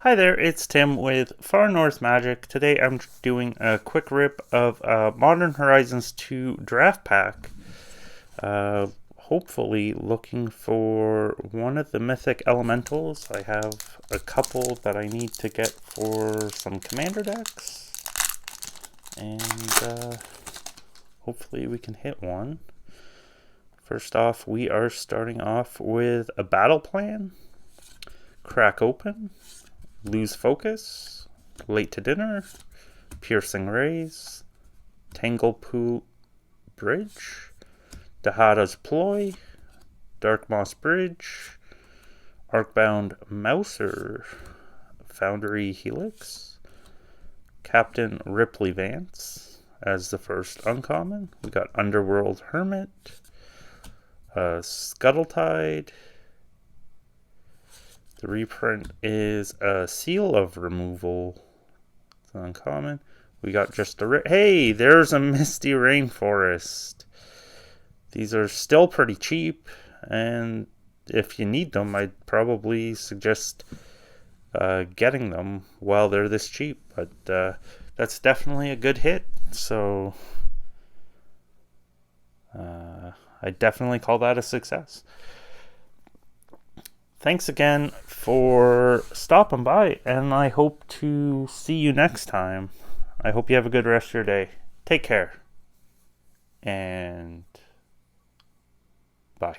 Hi there, it's Tim with Far North Magic. Today I'm doing a quick rip of Modern Horizons 2 Draft Pack. Uh, Hopefully looking for one of the mythic elementals. I have a couple that I need to get for some commander decks. And hopefully we can hit one. First off, we are starting off with a battle plan. Crack open. Lose focus, late to dinner, piercing rays, Tanglepool Bridge, Dahada's Ploy, Dark Moss Bridge, Arcbound Mouser, Foundry Helix, Captain Ripley Vance as the first uncommon. We got Underworld Hermit, Scuttletide. The reprint is a Seal of Removal. It's uncommon. We got just a... Hey, there's a Misty Rainforest. These are still pretty cheap, and if you need them, I'd probably suggest getting them while they're this cheap. But that's definitely a good hit, so I definitely call that a success. Thanks again for stopping by, and I hope to see you next time. I hope you have a good rest of your day. Take care, and bye.